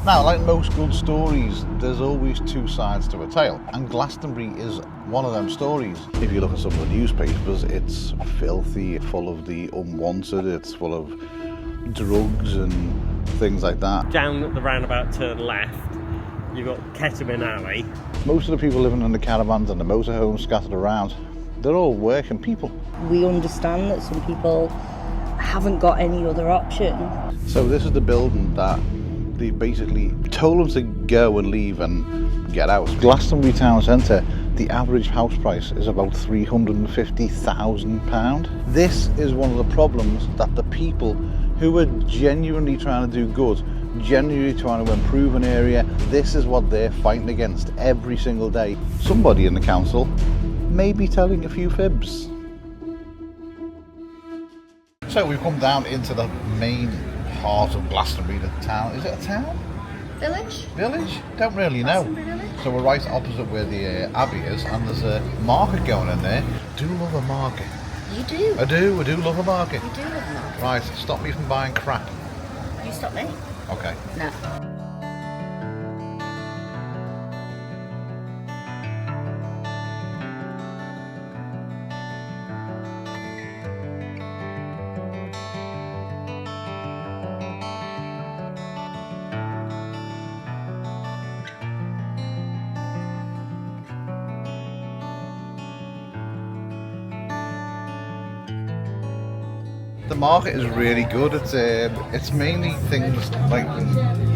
Now, like most good stories, there's always two sides to a tale, and Glastonbury is one of them stories. If you look at some of the newspapers, it's filthy, full of the unwanted, it's full of drugs and things like that. Down at the roundabout to the left, you've got Ketamine Alley. Most of the people living in the caravans and the motorhomes scattered around, they're all working people. We understand that some people haven't got any other option. So this is the building that they basically told them to go and leave and get out. Glastonbury town centre, the average house price is about £350,000. This is one of the problems that the people who are genuinely trying to do good, genuinely trying to improve an area, this is what they're fighting against every single day. Somebody in the council may be telling a few fibs. So we've come down into the main heart of Glastonbury, the town. Is it a town? Village? Village? Don't really know. So we're right opposite where the Abbey is, and there's a market going in there. Do love a market. You do? I do love a market. You do love a market. Right, stop me from buying crap. You stop me? Okay. No. The market is really good. It's mainly things like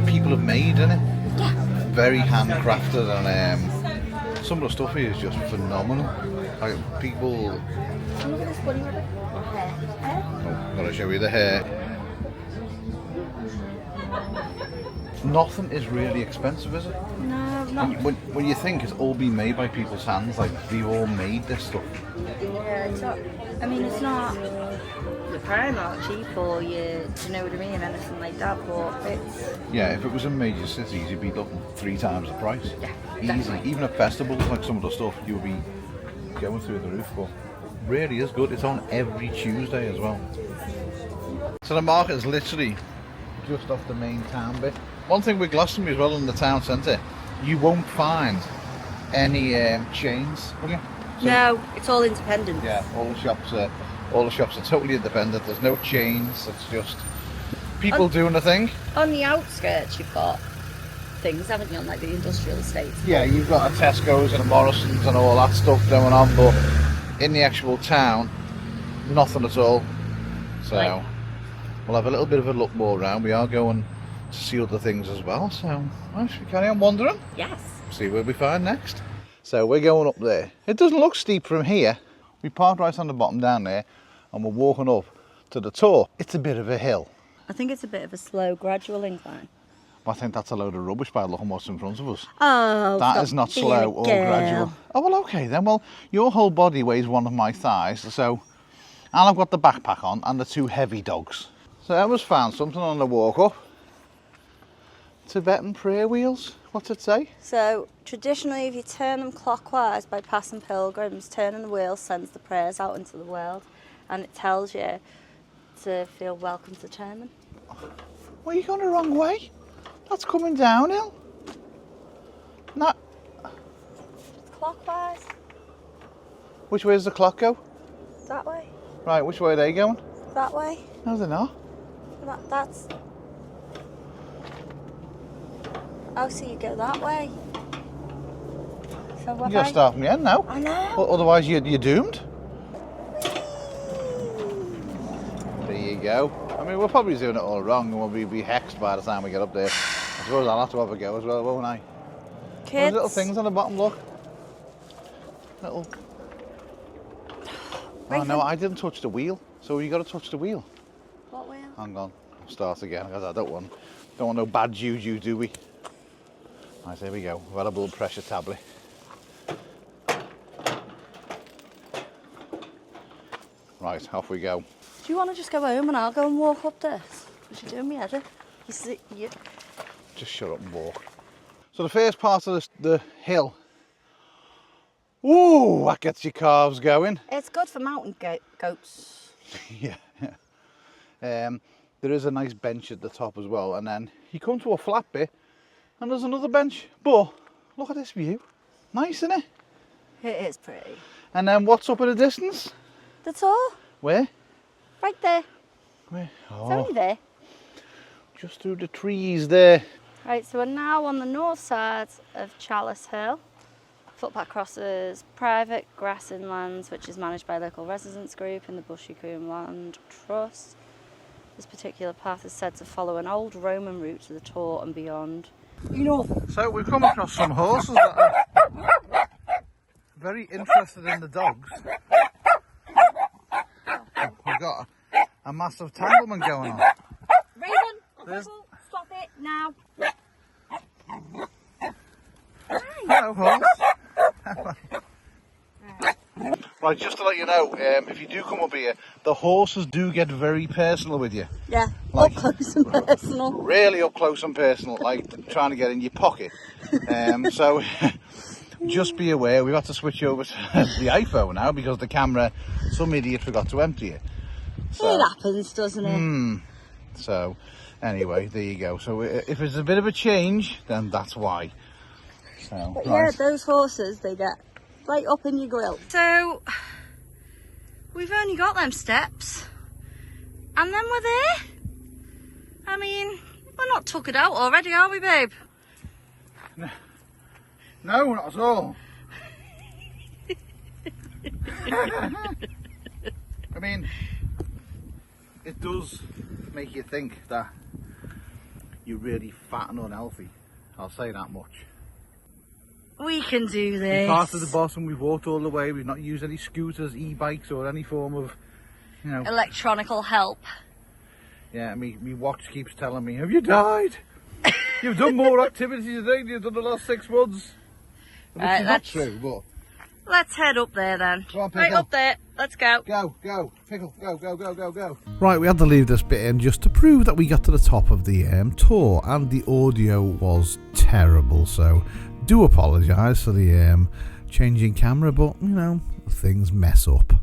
people have made, isn't it? Yeah. Very handcrafted, and some of the stuff here is just phenomenal. Like people. Look at this bunny rabbit. Hair. Oh, gotta show you the hair. Nothing is really expensive, is it? No, not. When you think it's all been made by people's hands, like they've all made this stuff. Yeah, it's not. I mean, it's not your Primark cheap or your, do you know what I mean, anything like that, but it's. Yeah, if it was in major cities, you'd be looking 3 times the price. Yeah, easy. definitely. Even at festivals, like some of the stuff, you'll be going through the roof. But really is good. It's on every Tuesday as well. So the market is literally just off the main town bit. One thing with Glastonbury as well in the town centre, you won't find any chains, will you? So, No, it's all independent. yeah, all the shops are totally independent. There's no chains. It's just people doing the thing. On the outskirts, you've got things, haven't you, on like the industrial estates? Yeah, you've got a Tesco's and a Morrison's and all that stuff going on, but in the actual town, nothing at all. So Right. we'll have a little bit of a look more around. We are going to see other things as well. So right, should we carry on wandering? Yes. See where we find next. So we're going up there. It doesn't look steep from here. We parked right on the bottom down there, and we're walking up to the top. It's a bit of a hill. I think it's a bit of a slow, gradual incline. I think that's a load of rubbish by looking what's in front of us. Oh, That stop is not being slow a or girl. gradual. Oh, well, okay then. Well, your whole body weighs one of my thighs, so, and I've got the backpack on and the 2 heavy dogs. So I was found something on the walk up. Tibetan prayer wheels. What's it say? So, traditionally, if you turn them clockwise by passing pilgrims, turning the wheel sends the prayers out into the world, and it tells you to feel welcome to turn them. Well, you're going the wrong way. That's coming downhill. No. Clockwise, Which way does the clock go? that way, Right, which way are they going? that way. No, they're not. That's. Oh, so you go that way. So what? You got to start from the end now. I know. Well, otherwise, you're doomed. There you go. I mean, we're probably doing it all wrong, and we'll be hexed by the time we get up there. I suppose I'll have to have a go as well, won't I? Kids. Those little things on the bottom, look. Little. Oh no, I didn't touch the wheel. So you got to touch the wheel. What wheel? Hang on, I'll start again because I don't want no bad juju, do we? Right, there we go. We've had a blood pressure tablet. Right, off we go. Do you want to just go home and I'll go and walk up this? Because you're doing me head in. You see, you. Just shut up and walk. So the first part of the hill. Ooh, that gets your calves going. It's good for mountain goats. Yeah. There is a nice bench at the top as well, and then you come to a flat bit And there's another bench. But look at this view. Nice, isn't it? It is pretty. And then what's up at a distance? The tour, Where? right there. Where? It's Oh, only there. just through the trees there. Right, so we're now on the north side of Chalice Hill. Footpath crosses private grassing lands, which is managed by a local residents group in the Bushy Coombe Land Trust. This particular path is said to follow an old Roman route to the Tor and beyond. So we've come across some horses that are very interested in the dogs. We've got a massive tanglement going on. Raven, There's- stop it now. Hello, horse. Right, just to let you know, if you do come up here, the horses do get very personal with you. Yeah, Like- up close and personal. Really up close and personal, like trying to get in your pocket. So just be aware, we've had to switch over to the iPhone now because the camera, some idiot forgot to empty it. So, It happens, doesn't it? so anyway, there you go. So if it's a bit of a change, then that's why. So, But right. yeah, those horses, they get right up in your grill. So, we've only got them steps, and then we're there. I mean, we're not took it out already, are we, babe? No, not at all. I mean, it does make you think that you're really fat and unhealthy. I'll say that much. We can do We this. parted the bottom, we've walked all the way, we've not used any scooters, e-bikes or any form of, you know. Electronical help. Yeah, me watch keeps telling me, have you died? You've done more activities today than you've done the last 6 months. Which Right, is not true, but... Let's head up there then. Go on, Right Pickle. up there. Let's go. Go, Pickle, go. Right, we had to leave this bit in just to prove that we got to the top of the tour, and the audio was terrible, so do apologise for the changing camera, but you know, things mess up.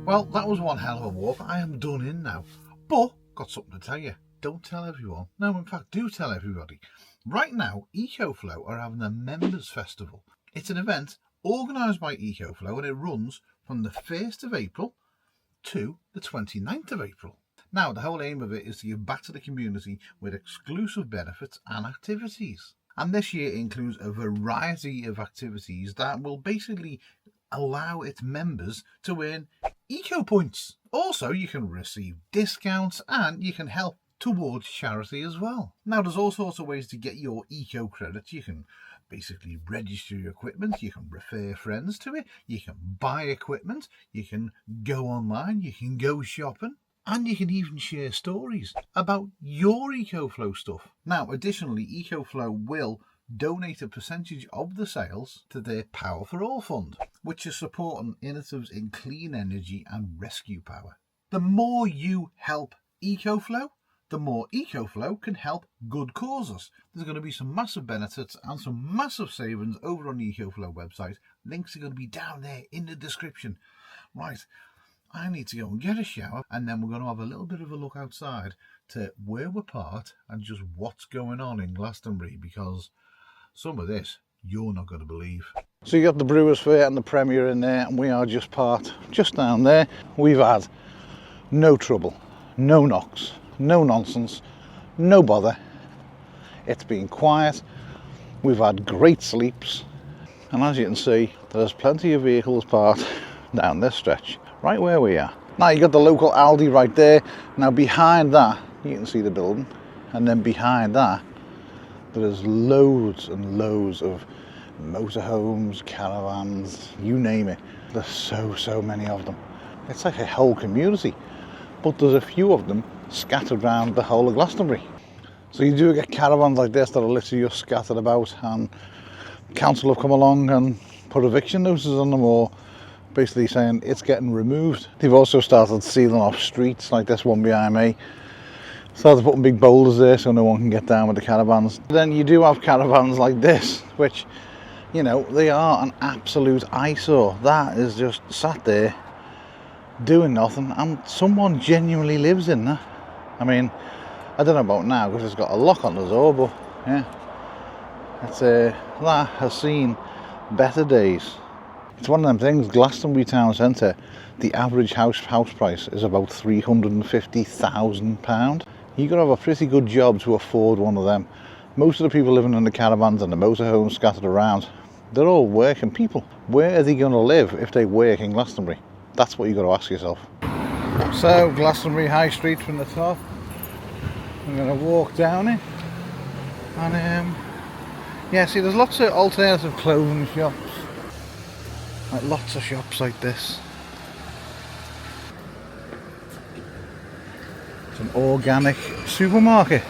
Well, that was one hell of a walk. I am done in now. But, got something to tell you. Don't tell everyone. No, in fact, do tell everybody. Right now, EcoFlow are having a Members Festival. It's an event organised by EcoFlow and it runs from the 1st of April to the 29th of April. Now, the whole aim of it is to give back to the community with exclusive benefits and activities. And this year includes a variety of activities that will basically allow its members to earn eco points. Also, you can receive discounts and you can help towards charity as well. Now, there's all sorts of ways to get your eco credits. You can basically register your equipment, you can refer friends to it, you can buy equipment, you can go online, you can go shopping, and you can even share stories about your EcoFlow stuff. Now, additionally, EcoFlow will donate a percentage of the sales to their Power for All fund, which is supporting initiatives in clean energy and rescue power. The more you help EcoFlow, the more EcoFlow can help good causes. There's going to be some massive benefits and some massive savings over on the EcoFlow website. Links are going to be down there in the description. Right, I need to go and get a shower, and then we're going to have a little bit of a look outside to where we're parked and just what's going on in Glastonbury, because some of this you're not going to believe. So you got the Brewers Fair and the Premier in there, and we are just parked just down there. We've had no trouble, no knocks, no nonsense, no bother. It's been quiet. We've had great sleeps, and as you can see, there's plenty of vehicles parked down this stretch, right where we are. Now you got the local Aldi right there. Now behind that, you can see the building, and then behind that, there's loads and loads of motorhomes, caravans, you name it. There's so many of them. It's like a whole community, but there's a few of them scattered around the whole of Glastonbury. So you do get caravans like this that are literally just scattered about, and the council have come along and put eviction notices on them, or basically saying it's getting removed. They've also started sealing off streets, like this one behind me. Started putting big boulders there so no one can get down with the caravans. Then you do have caravans like this, which, you know, they are an absolute eyesore. That is just sat there doing nothing, and someone genuinely lives in there. I mean, I don't know about now because it's got a lock on the door, but yeah, it's that has seen better days. It's one of them things. Glastonbury town centre, the average house price is about £350,000. You've got to have a pretty good job to afford one of them. Most of the people living in the caravans and the motorhomes scattered around, they're all working people. Where are they going to live if they work in Glastonbury? That's what you've got to ask yourself. So, Glastonbury High Street from the top. I'm going to walk down it. And yeah, see, there's lots of alternative clothing shops. Like lots of shops like this. It's an organic supermarket.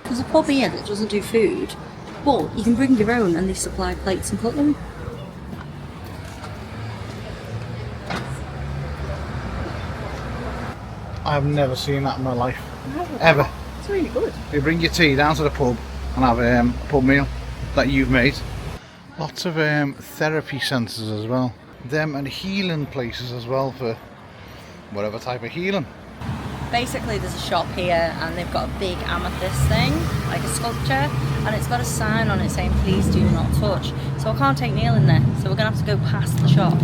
There's a pub here that doesn't do food, but you can bring your own and they supply plates and cutlery. I've never seen that in my life. Ever. It's really good. You bring your tea down to the pub and have a pub meal that you've made. Lots of therapy centres as well. Them and healing places as well for whatever type of healing. Basically there's a shop here and they've got a big amethyst thing, like a sculpture, and it's got a sign on it saying please do not touch. So I can't take Neil in there, so we're going to have to go past the shop.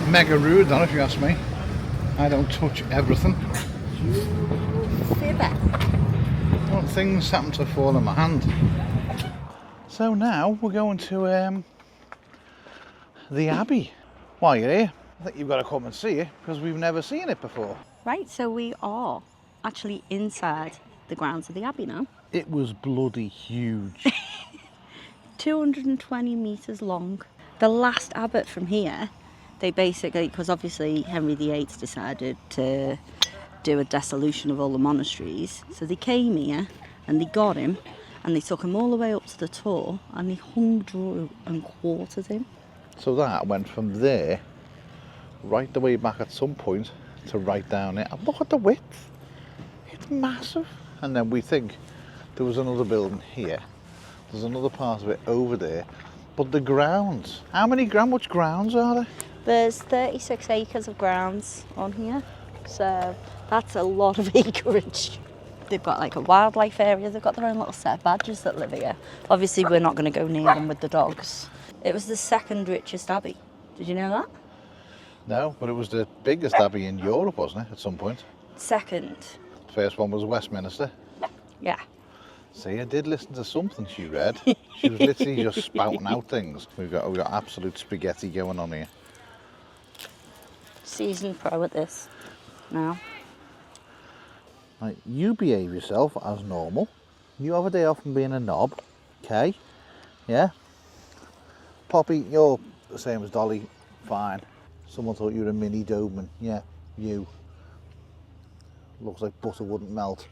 Mega rude, that, if you ask me. I don't touch everything. Fibber. Well, things happen to fall in my hand. So now we're going to the Abbey. While you're here, I think you've got to come and see it because we've never seen it before. Right, so we are actually inside the grounds of the Abbey now. It was bloody huge. 220 metres long. The last abbot from here, they basically, because obviously Henry VIII decided to do a dissolution of all the monasteries, so they came here and they got him and they took him all the way up to the Tor and they hung, drew and quartered him. So that went from there right the way back at some point to right down there. And look at the width. It's massive. And then we think there was another building here. There's another part of it over there. But the grounds, much grounds are there? There's 36 acres of grounds on here, so that's a lot of acreage. They've got like a wildlife area, they've got their own little set of badgers that live here. Obviously we're not going to go near them with the dogs. It was the second richest abbey. Did you know that? No, but it was the biggest abbey in Europe, wasn't it, at some point? Second. First one was Westminster. Yeah. See, I did listen to something she read. She was literally just spouting out things. We've got absolute spaghetti going on here. Seasoned pro at this now. Right, you behave yourself as normal. You have a day off from being a knob, okay? Yeah? Poppy, you're the same as Dolly, fine. Someone thought you were a mini Doberman. Yeah, you. Looks like butter wouldn't melt.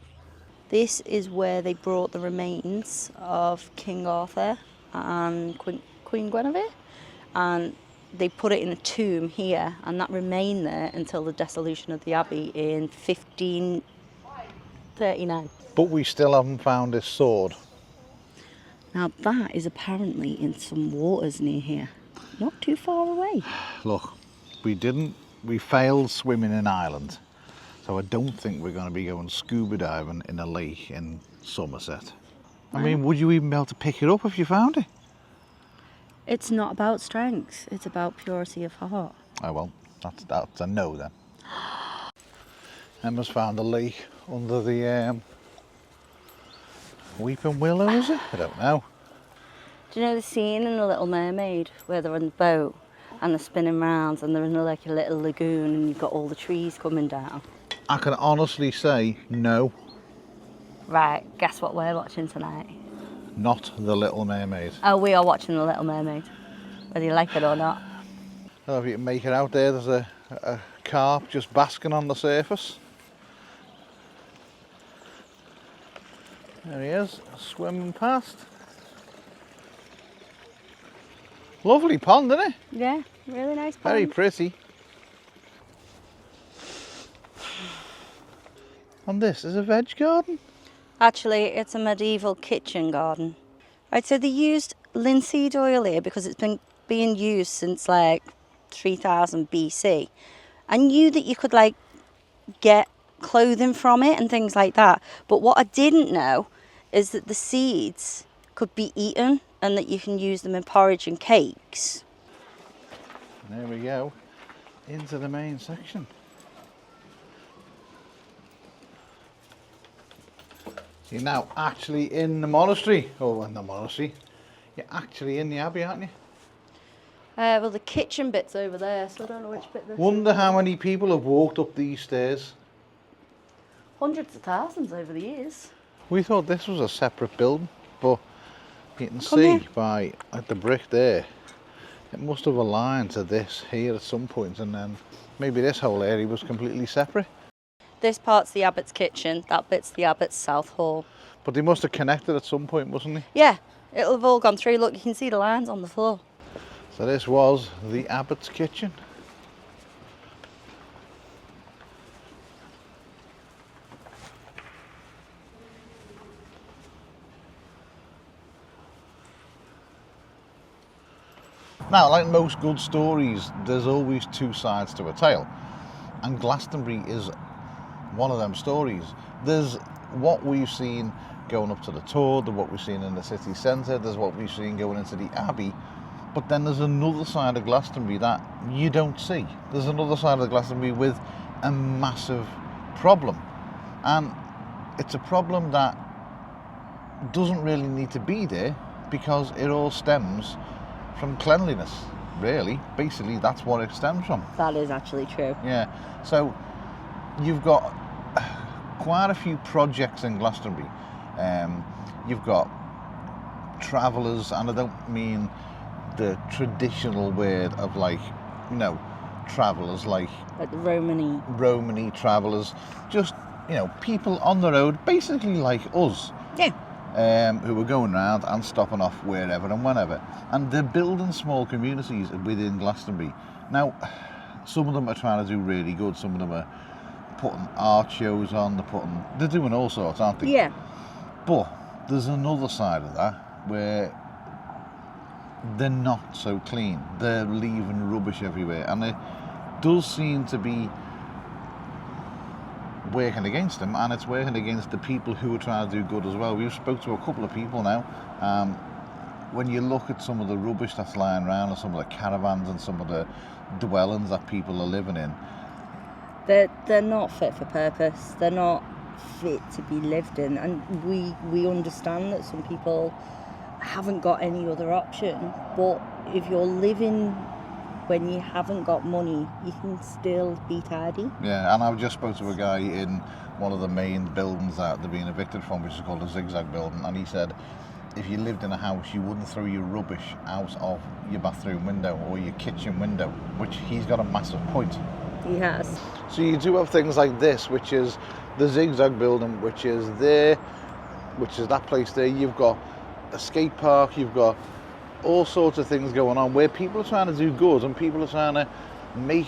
This is where they brought the remains of King Arthur and Queen Guinevere, and they put it in a tomb here, and that remained there until the dissolution of the abbey in 1539. But we still haven't found this sword. Now that is apparently in some waters near here, not too far away. Look, we failed swimming in Ireland, so I don't think we're going to be going scuba diving in a lake in Somerset. I mean, would you even be able to pick it up if you found it? It's not about strength, it's about purity of heart. Oh well, that's a no then. Emma's found a lake under the Weeping Willow, is it? I don't know. Do you know the scene in The Little Mermaid where they're on the boat and they're spinning round and they're in like a little lagoon and you've got all the trees coming down? I can honestly say no. Right, guess what we're watching tonight? Not The Little Mermaid. Oh, we are watching The Little Mermaid, whether you like it or not. I don't know if you can make it out there. There's a carp just basking on the surface. There he is, swimming past. Lovely pond, isn't it? Yeah, really nice pond. Very pretty. And this is a veg garden. Actually, it's a medieval kitchen garden. Right, so they used linseed oil here because it's been being used since like 3000 BC. I knew that you could like get clothing from it and things like that, but what I didn't know is that the seeds could be eaten and that you can use them in porridge and cakes. There we go, into the main section. You're now actually in the monastery. Oh, in the monastery. You're actually in the Abbey, aren't you? Well, the kitchen bit's over there, so I don't know which bit this Wonder is. how many people have walked up these stairs. Hundreds of thousands over the years. We thought this was a separate building, but you can Come see here. by the brick there, it must have aligned to this here at some point, and then maybe this whole area was completely separate. This part's the abbot's kitchen, that bit's the abbot's south hall. But they must have connected at some point, mustn't they? Yeah, it'll have all gone through. Look, you can see the lines on the floor. So this was the abbot's kitchen. Now, like most good stories, there's always two sides to a tale. And Glastonbury is one of them stories. There's what we've seen going up to the Tour, there's what we've seen in the city centre, there's what we've seen going into the Abbey. But then there's another side of Glastonbury that you don't see. There's another side of Glastonbury with a massive problem. And it's a problem that doesn't really need to be there because it all stems from cleanliness, really. Basically, that's what it stems from. That is actually true. Yeah. So you've got quite a few projects in Glastonbury. You've got travellers, and I don't mean the traditional word of like, you know, travellers like Like the Romany travellers, just, you know, people on the road, basically like us. Yeah. Who are going around and stopping off wherever and whenever. And they're building small communities within Glastonbury. Now, some of them are trying to do really good, some of them are putting art shows on, they're doing all sorts, aren't they? Yeah. But there's another side of that where they're not so clean. They're leaving rubbish everywhere, and it does seem to be working against them, and it's working against the people who are trying to do good as well. We've spoke to a couple of people now. When you look at some of the rubbish that's lying around, and some of the caravans and some of the dwellings that people are living in, They're not fit for purpose. They're not fit to be lived in, and we understand that some people haven't got any other option, but if you're living when you haven't got money, you can still be tidy. yeah. And I just spoke to a guy in one of the main buildings that they're being evicted from, which is called the ZigZag building, and he said if you lived in a house, you wouldn't throw your rubbish out of your bathroom window or your kitchen window, which he's got a massive point. He has. So you do have things like this, which is the ZigZag building, which is there, which is that place there. You've got a skate park, you've got all sorts of things going on where people are trying to do good, and people are trying to make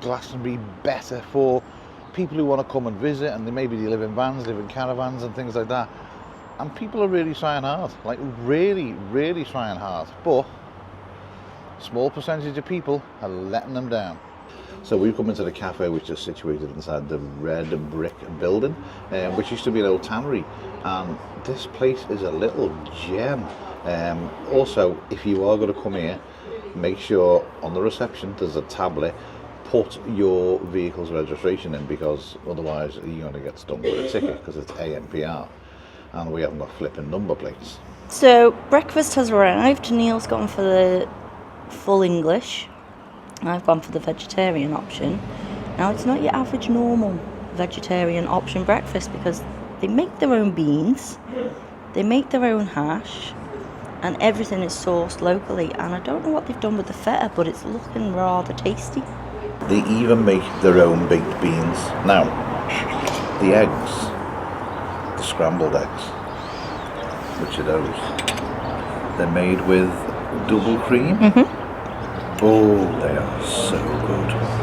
Glastonbury better for people who want to come and visit, and maybe they live in vans, live in caravans and things like that. And people are really trying hard, like really, really trying hard. But a small percentage of people are letting them down. So we've come into the cafe, which is situated inside the red brick building, which used to be an old tannery. And this place is a little gem. Also, if you are going to come here, make sure on the reception there's a tablet. Put your vehicle's registration in, because otherwise you're going to get stung with a ticket, because it's ANPR. And we haven't got flipping number plates. So breakfast has arrived. Neil's gone for the full English. I've gone for the vegetarian option. Now, it's not your average normal vegetarian option breakfast, because they make their own beans, they make their own hash, and everything is sourced locally. And I don't know what they've done with the feta, but it's looking rather tasty. They even make their own baked beans. Now, the eggs, the scrambled eggs. Which are those? They're made with double cream. Oh, they are so good.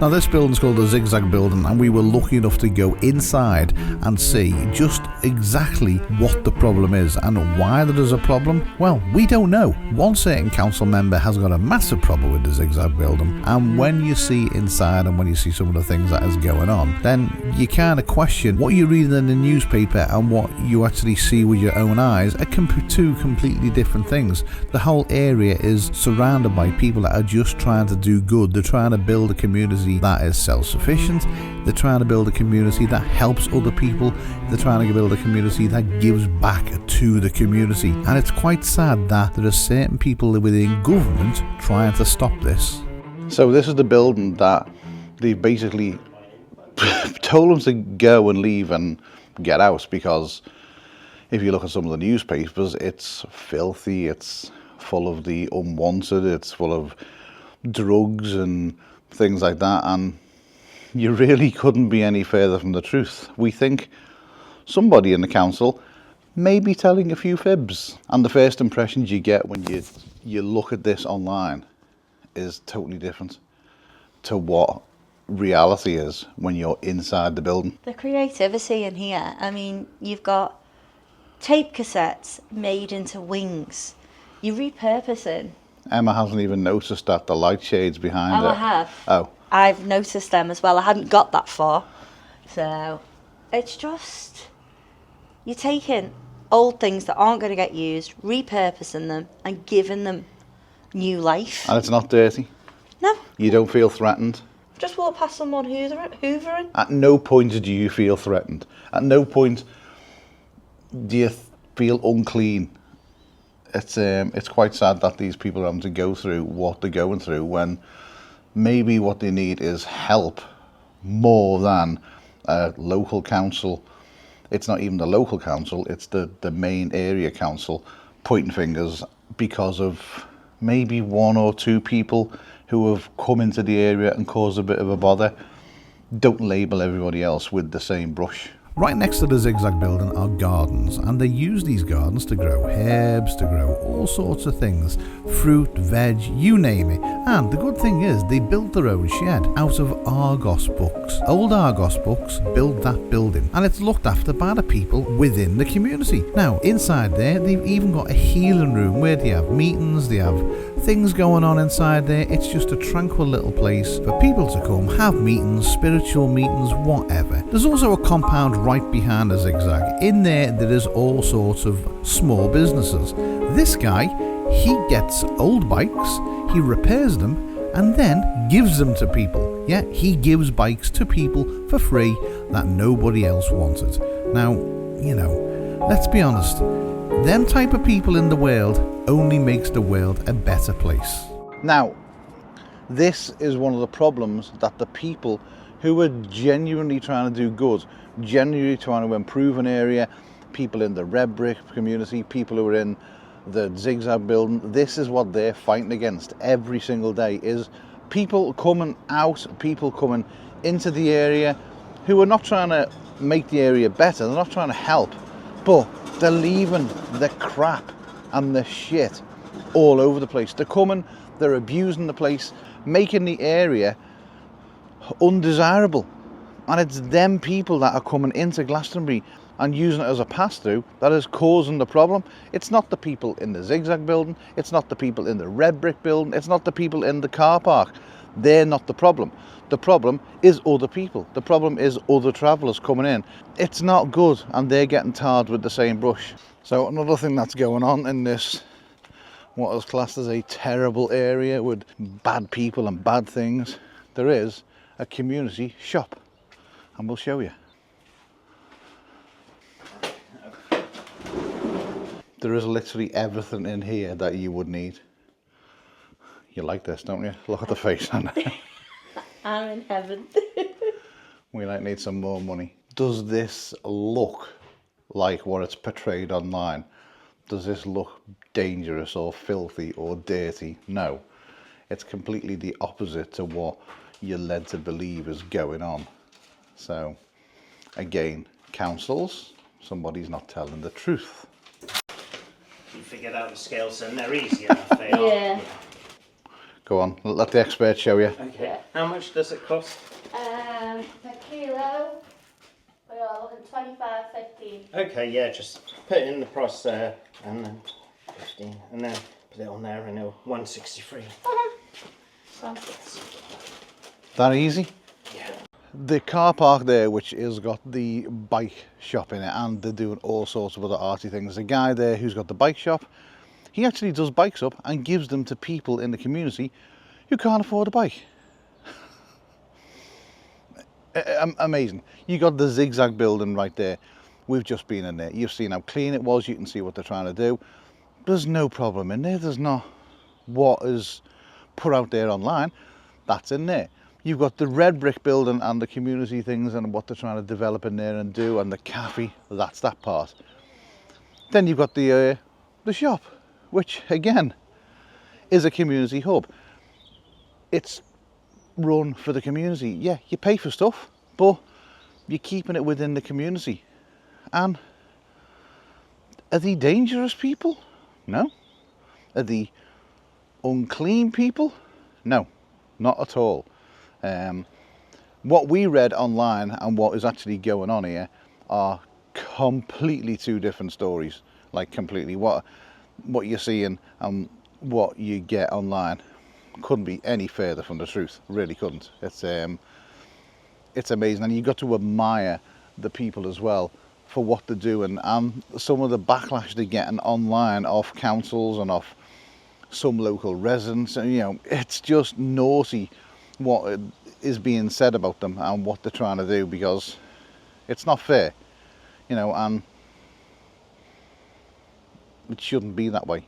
Now this building's called the ZigZag building, and we were lucky enough to go inside and see just exactly what the problem is and why there is a problem. Well, we don't know. One certain council member has got a massive problem with the ZigZag building, and when you see inside and when you see some of the things that is going on, then you kind of question what you're reading in the newspaper and what you actually see with your own eyes are two completely different things. The whole area is surrounded by people that are just trying to do good. They're trying to build a community that is self-sufficient. They're trying to build a community that helps other people. They're trying to build a community that gives back to the community. And it's quite sad that there are certain people within government trying to stop this. So this is the building that they basically told them to go and leave and get out, because if you look at some of the newspapers, it's filthy, it's full of the unwanted, it's full of drugs and things like that, and you really couldn't be any further from the truth. We think somebody in the council may be telling a few fibs, and the first impressions you get when you look at this online is totally different to what reality is when you're inside the building. The creativity in here, I mean, you've got tape cassettes made into wings. You're repurposing. Emma hasn't even noticed that the light shades behind it. I have. Oh. I've noticed them as well. I hadn't got that far. So it's just, you're taking old things that aren't going to get used, repurposing them and giving them new life. And it's not dirty? No. You don't feel threatened? I've just walked past someone hoovering. At no point do you feel threatened. At no point do you feel unclean. It's quite sad that these people are having to go through what they're going through when maybe what they need is help more than a local council. It's not even the local council, it's the main area council pointing fingers because of maybe one or two people who have come into the area and caused a bit of a bother. Don't label everybody else with the same brush. Right next to the ZigZag building are gardens, and they use these gardens to grow herbs, to grow all sorts of things, fruit, veg, you name it. And the good thing is they built their own shed out of Argos books. Old Argos books built that building, and it's looked after by the people within the community. Now inside there they've even got a healing room where they have meetings, they have things going on inside there. It's just a tranquil little place for people to come, have meetings, spiritual meetings, whatever. There's also a compound right behind the ZigZag. In there is all sorts of small businesses. This guy, he gets old bikes, he repairs them and then gives them to people. Yeah, he gives bikes to people for free that nobody else wanted. Now, you know, let's be honest, them type of people in the world only makes the world a better place. Now, this is one of the problems that the people who are genuinely trying to do good, genuinely trying to improve an area, people in the red brick community, people who are in the ZigZag building, this is what they're fighting against every single day, is people coming out, people coming into the area who are not trying to make the area better, they're not trying to help, but they're leaving the crap and the shit all over the place. They're coming, they're abusing the place, making the area undesirable. And it's them people that are coming into Glastonbury and using it as a pass-through that is causing the problem. It's not the people in the ZigZag building, it's not the people in the red brick building, it's not the people in the car park. They're not the problem. The problem is other people. The problem is other travellers coming in. It's not good, and they're getting tarred with the same brush. So another thing that's going on in this, what is classed as a terrible area with bad people and bad things, there is a community shop, and we'll show you. There is literally everything in here that you would need. You like this, don't you? Look at the face on it. I'm in heaven. We might need some more money. Does this look like what it's portrayed online? Does this look dangerous or filthy or dirty? No. It's completely the opposite to what you're led to believe is going on. So, again, councils, somebody's not telling the truth. You figured out the scales, then they're easy enough. They are. Yeah. Go on, let the expert show you. Okay. How much does it cost? Per kilo, we are looking 25.15. Okay, yeah, just put it in the price there, and then 15, and then put it on there, and it'll 163. That easy? Yeah. The car park there, which has got the bike shop in it, and they're doing all sorts of other arty things. The guy there who's got the bike shop, he actually does bikes up and gives them to people in the community who can't afford a bike. Amazing. You got the ZigZag building right there. We've just been in there. You've seen how clean it was. You can see what they're trying to do. There's no problem in there. There's not what is put out there online. That's in there. You've got the red brick building and the community things and what they're trying to develop in there and do, and the cafe. That's that part. Then you've got the shop, which again is a community hub. It's run for the community. Yeah, you pay for stuff, but you're keeping it within the community. And are they dangerous people? No. Are they unclean people? No, not at all. What we read online and what is actually going on here are completely two different stories. Like completely what you're seeing and what you get online couldn't be any further from the truth. Really couldn't. It's amazing, and you've got to admire the people as well for what they're doing, and some of the backlash they're getting online off councils and off some local residents. And you know, it's just naughty what is being said about them and what they're trying to do, because it's not fair, you know, and it shouldn't be that way.